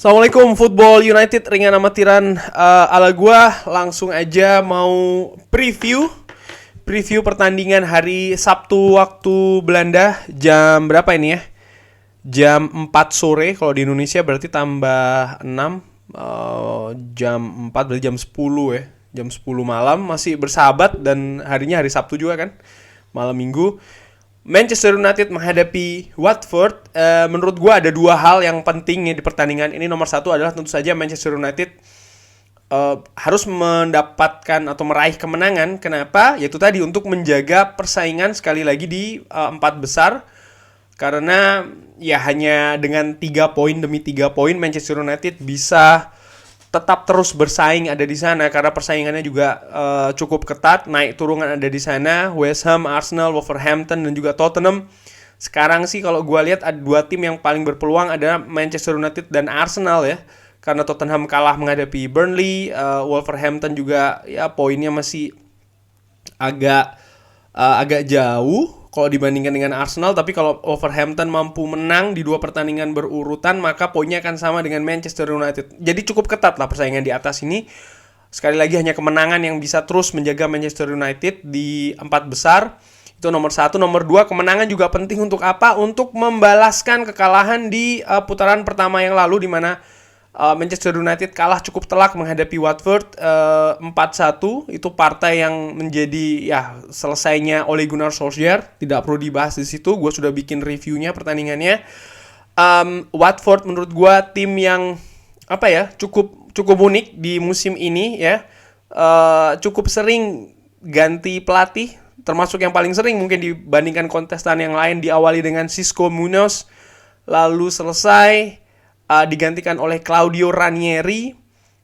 Assalamualaikum Football United, ringan amatiran ala gua. Langsung aja mau preview pertandingan hari Sabtu waktu Belanda. Jam berapa ini ya? Jam 4 sore kalau di Indonesia, berarti tambah 6. Jam 4 berarti jam 10 ya. Jam 10 malam, masih bersahabat, dan harinya hari Sabtu juga kan, malam Minggu. Manchester United menghadapi Watford. Menurut gue ada dua hal yang penting di pertandingan ini. Nomor satu adalah tentu saja Manchester United harus mendapatkan atau meraih kemenangan. Kenapa? Yaitu tadi untuk menjaga persaingan sekali lagi di empat besar. Karena ya hanya dengan 3 poin demi 3 poin Manchester United bisa tetap terus bersaing ada di sana, karena persaingannya juga cukup ketat. Naik turun ada di sana, West Ham, Arsenal, Wolverhampton, dan juga Tottenham. Sekarang sih kalau gue lihat ada dua tim yang paling berpeluang adalah Manchester United dan Arsenal ya, karena Tottenham kalah menghadapi Burnley, Wolverhampton juga ya poinnya masih agak jauh kalau dibandingkan dengan Arsenal. Tapi kalau Wolverhampton mampu menang di 2 pertandingan berurutan, maka poinnya akan sama dengan Manchester United. Jadi cukup ketat lah persaingan di atas ini. Sekali lagi hanya kemenangan yang bisa terus menjaga Manchester United di 4 besar. Itu nomor 1. Nomor 2, kemenangan juga penting untuk apa? Untuk membalaskan kekalahan di putaran pertama yang lalu, di mana Manchester United kalah cukup telak menghadapi Watford 4-1. Itu partai yang menjadi ya selesainya Ole Gunnar Solskjaer. Tidak perlu dibahas di situ. Gue sudah bikin reviewnya pertandingannya. Watford menurut gue tim yang cukup unik di musim ini ya. Cukup sering ganti pelatih, termasuk yang paling sering mungkin dibandingkan kontestan yang lain. Diawali dengan Xisco Munoz, lalu selesai digantikan oleh Claudio Ranieri.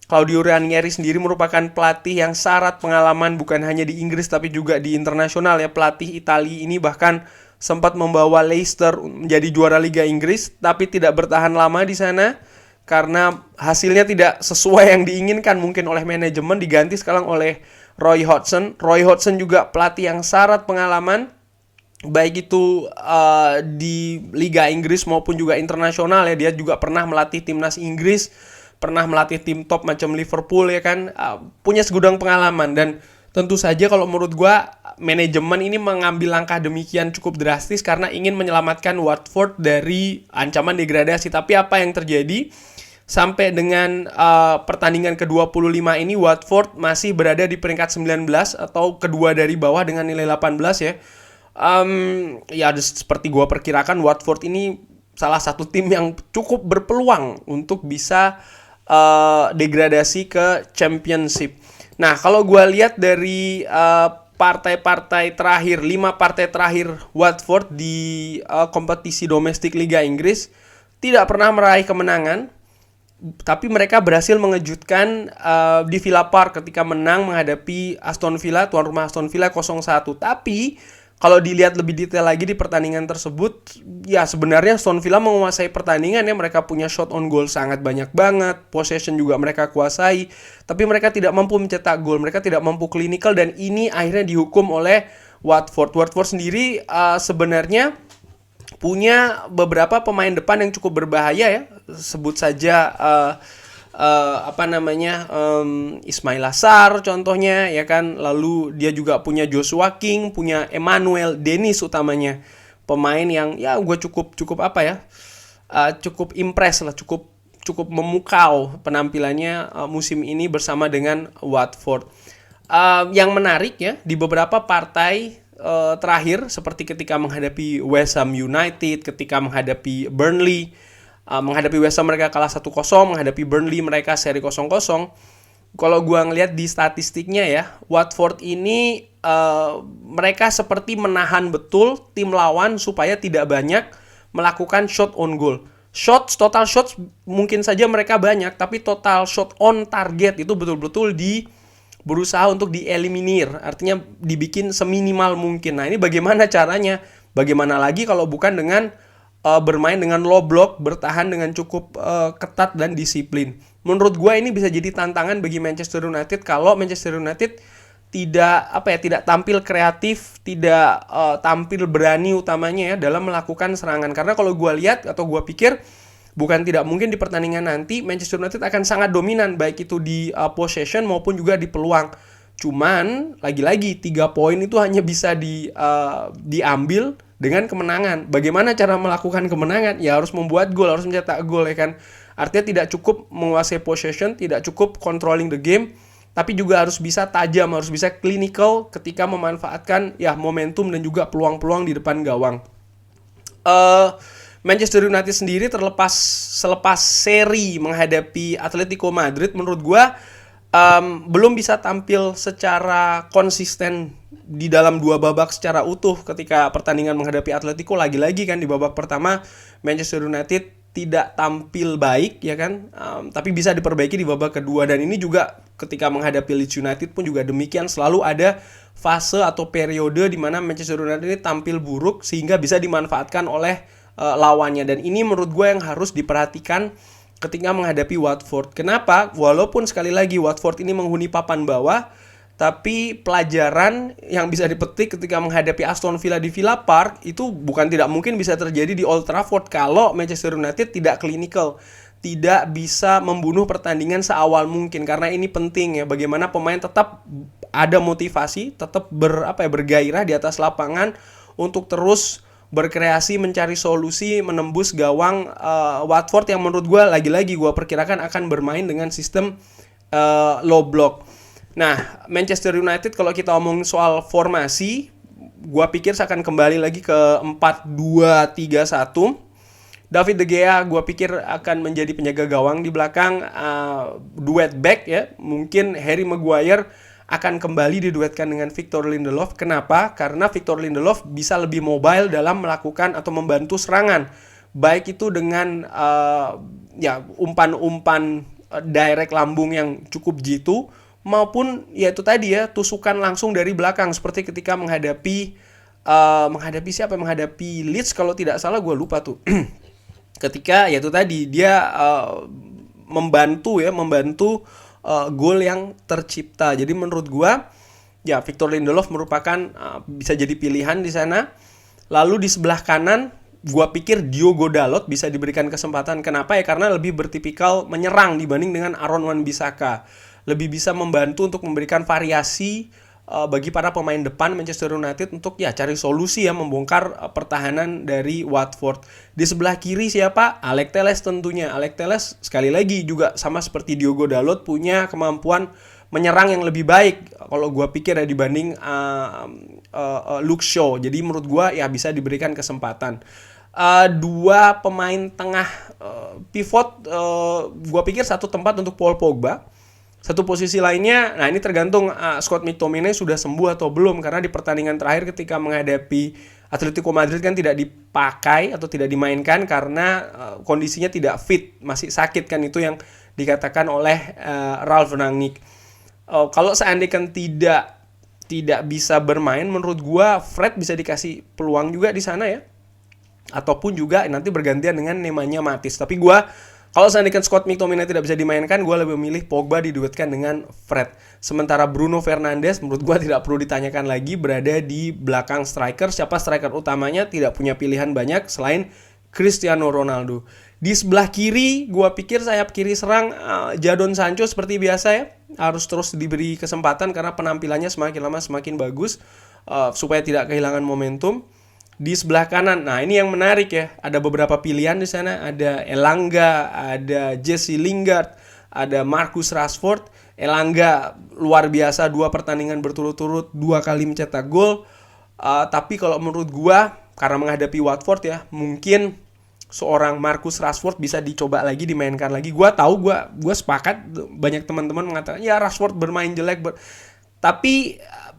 Claudio Ranieri sendiri merupakan pelatih yang syarat pengalaman bukan hanya di Inggris tapi juga di internasional ya. Pelatih Italia ini bahkan sempat membawa Leicester menjadi juara Liga Inggris, tapi tidak bertahan lama di sana karena hasilnya tidak sesuai yang diinginkan mungkin oleh manajemen. Diganti sekarang oleh Roy Hodgson. Roy Hodgson juga pelatih yang syarat pengalaman, baik itu di Liga Inggris maupun juga internasional ya. Dia juga pernah melatih timnas Inggris, pernah melatih tim top macam Liverpool ya kan, punya segudang pengalaman. Dan tentu saja kalau menurut gue manajemen ini mengambil langkah demikian cukup drastis karena ingin menyelamatkan Watford dari ancaman degradasi. Tapi apa yang terjadi? Sampai dengan pertandingan ke-25 ini Watford masih berada di peringkat 19 atau kedua dari bawah dengan nilai 18 ya. Ya seperti gue perkirakan, Watford ini salah satu tim yang cukup berpeluang untuk bisa degradasi ke Championship. Nah, kalau gue lihat dari partai-partai terakhir, 5 partai terakhir Watford di kompetisi domestik Liga Inggris tidak pernah meraih kemenangan. Tapi mereka berhasil mengejutkan di Villa Park ketika menang menghadapi Aston Villa, tuan rumah Aston Villa 0-1. Tapi kalau dilihat lebih detail lagi di pertandingan tersebut, ya sebenarnya Aston Villa menguasai pertandingan ya. Mereka punya shot on goal sangat banyak banget, possession juga mereka kuasai, tapi mereka tidak mampu mencetak gol, mereka tidak mampu clinical, dan ini akhirnya dihukum oleh Watford. Watford sendiri sebenarnya punya beberapa pemain depan yang cukup berbahaya ya. Sebut saja Ismail Assar contohnya ya kan. Lalu dia juga punya Joshua King, punya Emmanuel Dennis utamanya. Pemain yang ya gue cukup impress lah, cukup memukau penampilannya musim ini bersama dengan Watford. Yang menarik ya, di beberapa partai terakhir seperti ketika menghadapi West Ham United, ketika menghadapi Burnley, menghadapi West Ham mereka kalah 1-0, menghadapi Burnley mereka seri 0-0. Kalau gue ngeliat di statistiknya ya, Watford ini mereka seperti menahan betul tim lawan supaya tidak banyak melakukan shot on goal. Total shots mungkin saja mereka banyak, tapi total shot on target itu betul-betul berusaha untuk dieliminir, artinya dibikin seminimal mungkin. Nah, ini bagaimana caranya? Bagaimana lagi kalau bukan dengan bermain dengan low block, bertahan dengan cukup ketat dan disiplin. Menurut gue ini bisa jadi tantangan bagi Manchester United kalau Manchester United tidak tampil kreatif, tidak tampil berani utamanya ya dalam melakukan serangan. Karena kalau gue lihat atau gue pikir bukan tidak mungkin di pertandingan nanti Manchester United akan sangat dominan baik itu di possession maupun juga di peluang. Cuman lagi-lagi 3 poin itu hanya bisa diambil dengan kemenangan. Bagaimana cara melakukan kemenangan? Ya harus membuat gol, harus mencetak gol ya kan. Artinya tidak cukup menguasai possession, tidak cukup controlling the game, tapi juga harus bisa tajam, harus bisa clinical ketika memanfaatkan ya momentum dan juga peluang-peluang di depan gawang. Manchester United sendiri selepas seri menghadapi Atletico Madrid, menurut gua belum bisa tampil secara konsisten di dalam 2 babak secara utuh. Ketika pertandingan menghadapi Atletico, lagi-lagi kan di babak pertama Manchester United tidak tampil baik ya kan, tapi bisa diperbaiki di babak kedua. Dan ini juga ketika menghadapi Leeds United pun juga demikian, selalu ada fase atau periode di mana Manchester United ini tampil buruk sehingga bisa dimanfaatkan oleh lawannya. Dan ini menurut gue yang harus diperhatikan ketika menghadapi Watford. Kenapa? Walaupun sekali lagi Watford ini menghuni papan bawah, tapi pelajaran yang bisa dipetik ketika menghadapi Aston Villa di Villa Park itu bukan tidak mungkin bisa terjadi di Old Trafford kalau Manchester United tidak clinical, tidak bisa membunuh pertandingan seawal mungkin. Karena ini penting ya, bagaimana pemain tetap ada motivasi, tetap bergairah di atas lapangan untuk terus berkreasi, mencari solusi, menembus gawang Watford yang menurut gue lagi-lagi gue perkirakan akan bermain dengan sistem low block. Nah, Manchester United kalau kita omong soal formasi, gue pikir akan kembali lagi ke 4-2-3-1. David De Gea gue pikir akan menjadi penjaga gawang di belakang, duet back ya. Mungkin Harry Maguire akan kembali diduetkan dengan Victor Lindelof. Kenapa? Karena Victor Lindelof bisa lebih mobile dalam melakukan atau membantu serangan. Baik itu dengan umpan-umpan direct lambung yang cukup jitu, maupun ya itu tadi ya, tusukan langsung dari belakang seperti ketika menghadapi Leeds kalau tidak salah, gue lupa tuh. Ketika ya itu tadi dia membantu gol yang tercipta. Jadi menurut gue ya Victor Lindelof merupakan bisa jadi pilihan di sana. Lalu di sebelah kanan gue pikir Diogo Dalot bisa diberikan kesempatan. Kenapa ya? Karena lebih bertipikal menyerang dibanding dengan Aaron Wan-Bissaka. Lebih bisa membantu untuk memberikan variasi bagi para pemain depan Manchester United untuk ya cari solusi ya, membongkar pertahanan dari Watford. Di sebelah kiri siapa? Alex Telles tentunya. Alex Telles sekali lagi juga sama seperti Diogo Dalot punya kemampuan menyerang yang lebih baik kalau gue pikir ya dibanding Luke Shaw. Jadi menurut gue ya bisa diberikan kesempatan. 2 pemain tengah pivot, gue pikir satu tempat untuk Paul Pogba. Satu posisi lainnya, nah ini tergantung Scott McTominay sudah sembuh atau belum. Karena di pertandingan terakhir ketika menghadapi Atletico Madrid kan tidak dipakai atau tidak dimainkan karena kondisinya tidak fit, masih sakit kan, itu yang dikatakan oleh Ralf Rangnick. Kalau seandainya tidak bisa bermain, menurut gua Fred bisa dikasih peluang juga di sana ya. Ataupun juga nanti bergantian dengan Nemanja Matic. Tapi gua kalau seandainya Scott McTominay tidak bisa dimainkan, gue lebih memilih Pogba diduetkan dengan Fred. Sementara Bruno Fernandes menurut gue tidak perlu ditanyakan lagi, berada di belakang striker. Siapa striker utamanya? Tidak punya pilihan banyak selain Cristiano Ronaldo. Di sebelah kiri, gue pikir sayap kiri serang Jadon Sancho seperti biasa ya. Harus terus diberi kesempatan karena penampilannya semakin lama semakin bagus, supaya tidak kehilangan momentum. Di sebelah kanan, nah ini yang menarik ya. Ada beberapa pilihan di sana. Ada Elanga, ada Jesse Lingard, ada Marcus Rashford. Elanga luar biasa, 2 pertandingan berturut-turut 2 kali mencetak gol. Tapi kalau menurut gua, karena menghadapi Watford ya, mungkin seorang Marcus Rashford bisa dicoba lagi, dimainkan lagi. Gua sepakat, banyak teman-teman mengatakan ya Rashford bermain jelek. Tapi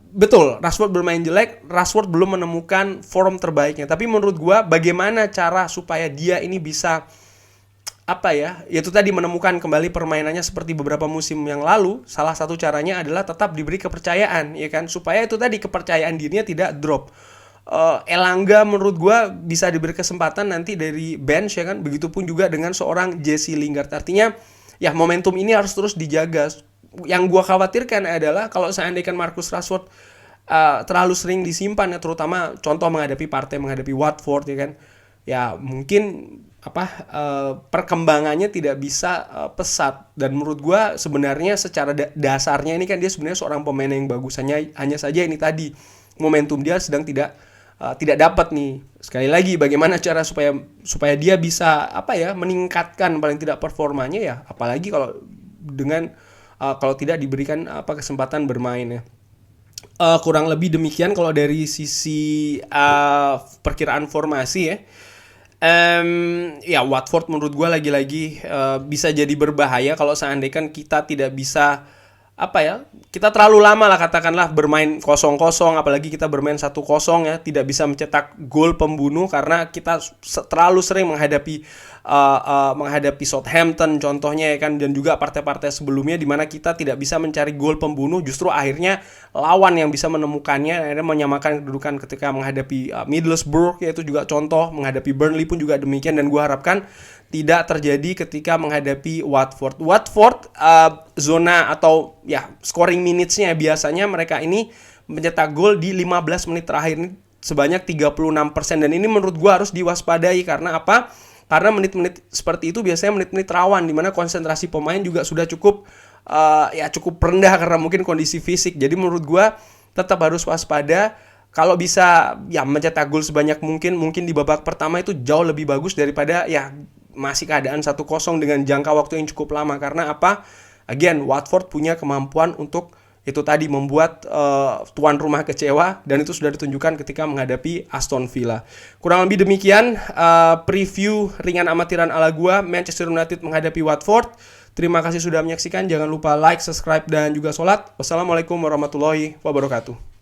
betul, Rashford bermain jelek, Rashford belum menemukan form terbaiknya. Tapi menurut gue, bagaimana cara supaya dia ini bisa yaitu tadi menemukan kembali permainannya seperti beberapa musim yang lalu. Salah satu caranya adalah tetap diberi kepercayaan, ya kan, supaya itu tadi kepercayaan dirinya tidak drop. Elanga menurut gue bisa diberi kesempatan nanti dari bench, ya kan. Begitupun juga dengan seorang Jesse Lingard. Artinya ya momentum ini harus terus dijaga. Yang gue khawatirkan adalah kalau seandainya Marcus Rashford terlalu sering disimpan ya, terutama contoh menghadapi Watford ya kan, ya mungkin perkembangannya tidak bisa pesat. Dan menurut gue sebenarnya secara dasarnya ini kan dia sebenarnya seorang pemain yang bagus, hanya saja ini tadi momentum dia sedang tidak dapat nih. Sekali lagi, bagaimana cara supaya dia bisa meningkatkan paling tidak performanya ya, apalagi kalau tidak diberikan kesempatan bermain ya. Kurang lebih demikian kalau dari sisi perkiraan formasi ya. Ya Watford menurut gue lagi-lagi bisa jadi berbahaya kalau seandainya kita tidak bisa kita terlalu lama lah katakanlah bermain 0-0, apalagi kita bermain 1-0 ya, tidak bisa mencetak gol pembunuh karena kita terlalu sering menghadapi Southampton contohnya ya kan, dan juga partai-partai sebelumnya di mana kita tidak bisa mencari gol pembunuh, justru akhirnya lawan yang bisa menemukannya, akhirnya menyamakan kedudukan ketika menghadapi Middlesbrough, yaitu juga contoh, menghadapi Burnley pun juga demikian, dan gue harapkan tidak terjadi ketika menghadapi Watford. Zona atau ya scoring minutes-nya biasanya mereka ini mencetak gol di 15 menit terakhir ini sebanyak 36%, dan ini menurut gua harus diwaspadai. Karena apa? Karena menit-menit seperti itu biasanya menit-menit rawan di mana konsentrasi pemain juga sudah cukup rendah karena mungkin kondisi fisik. Jadi menurut gua tetap harus waspada. Kalau bisa ya mencetak gol sebanyak mungkin di babak pertama itu jauh lebih bagus daripada ya masih keadaan 1-0 dengan jangka waktu yang cukup lama. Karena apa? Again, Watford punya kemampuan untuk itu tadi membuat tuan rumah kecewa, dan itu sudah ditunjukkan ketika menghadapi Aston Villa. Kurang lebih demikian preview ringan amatiran ala gua Manchester United menghadapi Watford. Terima kasih sudah menyaksikan. Jangan lupa like, subscribe, dan juga sholat. Wassalamualaikum warahmatullahi wabarakatuh.